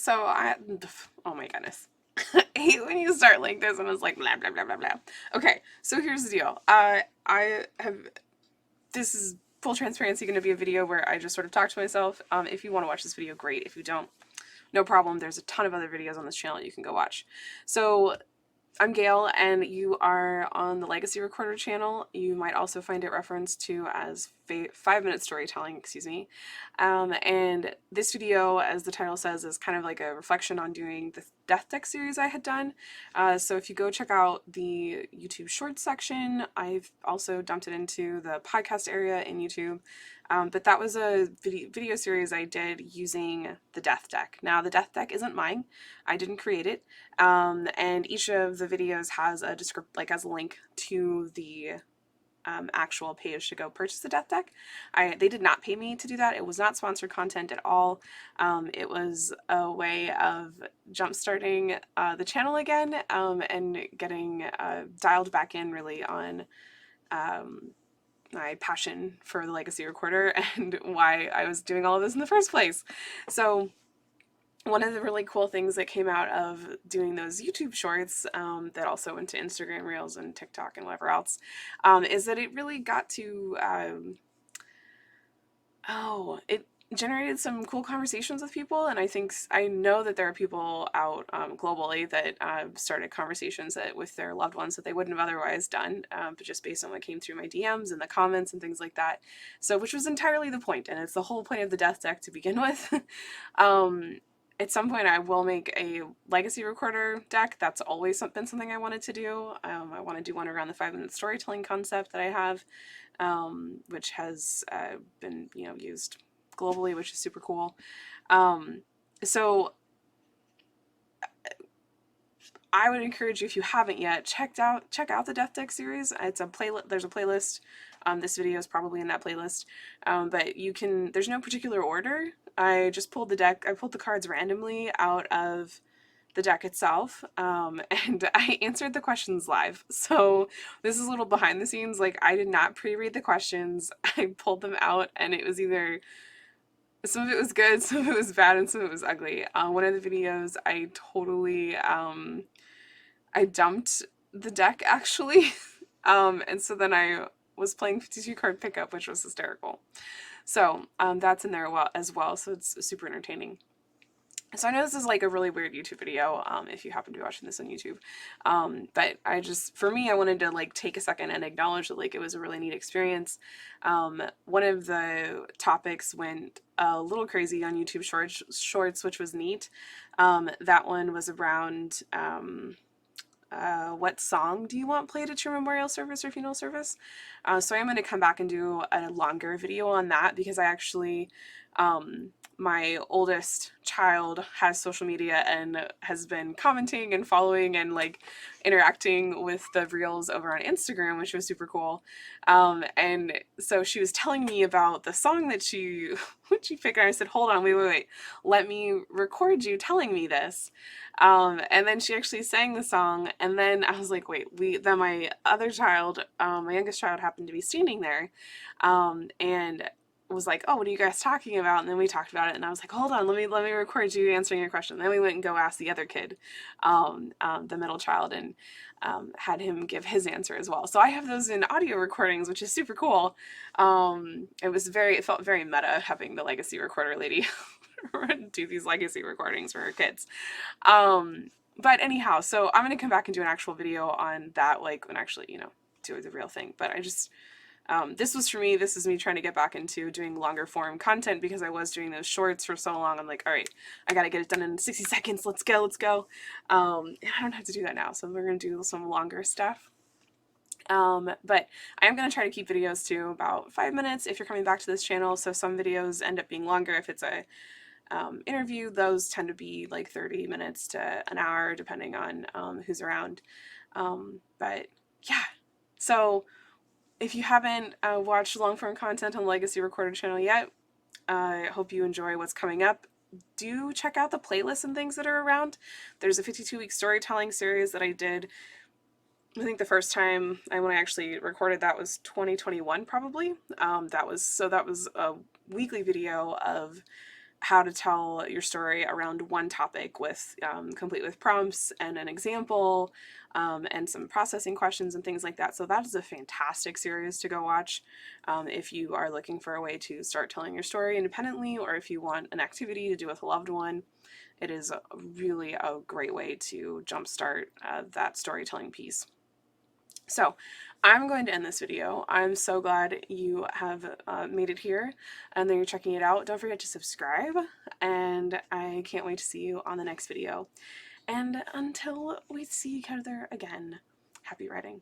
Oh my goodness. I hate when you start like this and it's like blah, blah, blah, blah, blah. Okay, so here's the deal. This is full transparency going to be a video where I just sort of talk to myself. If you want to watch this video, great. If you don't, no problem. There's a ton of other videos on this channel you can go watch. So I'm Gail, and you are on the Legacy Recorder channel. You might also find it referenced to as 5-minute storytelling, excuse me. And this video, as the title says, is kind of like a reflection on doing the Death Deck series I had done. So if you go check out the YouTube Shorts section, I've also dumped it into the podcast area in YouTube. But that was a video series I did using the Death Deck. Now, the Death Deck isn't mine. I didn't create it. And each of the videos has a has a link to the actual page to go purchase the Death Deck. They did not pay me to do that. It was not sponsored content at all. It was a way of jumpstarting the channel again, and getting dialed back in really on my passion for the Legacy Recorder and why I was doing all of this in the first place. So one of the really cool things that came out of doing those YouTube shorts, that also went to Instagram Reels and TikTok and whatever else, is that it really got to, it generated some cool conversations with people. And I know that there are people out globally that started conversations with their loved ones that they wouldn't have otherwise done, but just based on what came through my DMs and the comments and things like that. So, which was entirely the point, and it's the whole point of the Death Deck to begin with. At some point I will make a Legacy Recorder deck. That's always been something I wanted to do. I want to do one around the 5-minute storytelling concept that I have, which has been used globally, which is super cool. So I would encourage you, if you haven't yet, check out the Death Deck series. It's a playlist. There's a playlist. This video is probably in that playlist, but there's no particular order. I just pulled the cards randomly out of the deck itself, and I answered the questions live. So this is a little behind the scenes. Like, I did not pre-read the questions. I pulled them out, and it was either, some of it was good, some of it was bad, and some of it was ugly. One of the videos, I totally, I dumped the deck, actually. And so then I was playing 52 card pickup, which was hysterical. So that's in there as well, so it's super entertaining. So I know this is like a really weird YouTube video, if you happen to be watching this on YouTube, but for me, I wanted to like take a second and acknowledge that like it was a really neat experience. One of the topics went a little crazy on YouTube shorts, which was neat. That one was around what song do you want played at your memorial service or funeral service? So I'm going to come back and do a longer video on that, because I actually, my oldest child has social media and has been commenting and following and like interacting with the reels over on Instagram, which was super cool. And so she was telling me about the song that she picked, and I said, hold on, wait, let me record you telling me this. And then she actually sang the song, and then I was like, wait, then my other child, my youngest child, happened to be standing there, and was like, oh, what are you guys talking about? And then we talked about it, and I was like, hold on, let me record you answering your question. Then we went and go ask the other kid, the middle child, and had him give his answer as well. So I have those in audio recordings, which is super cool. It felt very meta having the Legacy Recorder lady do these Legacy recordings for her kids. But anyhow, so I'm going to come back and do an actual video on that, like, when actually, do the real thing. But I just, this was for me, this is me trying to get back into doing longer form content, because I was doing those shorts for so long. I'm like, all right, I got to get it done in 60 seconds. Let's go. And I don't have to do that now. So we're going to do some longer stuff. But I am going to try to keep videos to about 5 minutes if you're coming back to this channel. So some videos end up being longer. If it's a interview, those tend to be like 30 minutes to an hour, depending on who's around. But yeah, so if you haven't watched long-form content on the Legacy Recorder channel yet, I hope you enjoy what's coming up. Do check out the playlists and things that are around. There's a 52-week storytelling series that I did. I think the first time when I actually recorded that was 2021, probably. That was a weekly video of how to tell your story around one topic with complete with prompts and an example, and some processing questions and things like that. So that is a fantastic series to go watch if you are looking for a way to start telling your story independently, or if you want an activity to do with a loved one. It is really a great way to jumpstart that storytelling piece. So I'm going to end this video. I'm so glad you have made it here and that you're checking it out. Don't forget to subscribe, and I can't wait to see you on the next video. And until we see each other again, happy writing.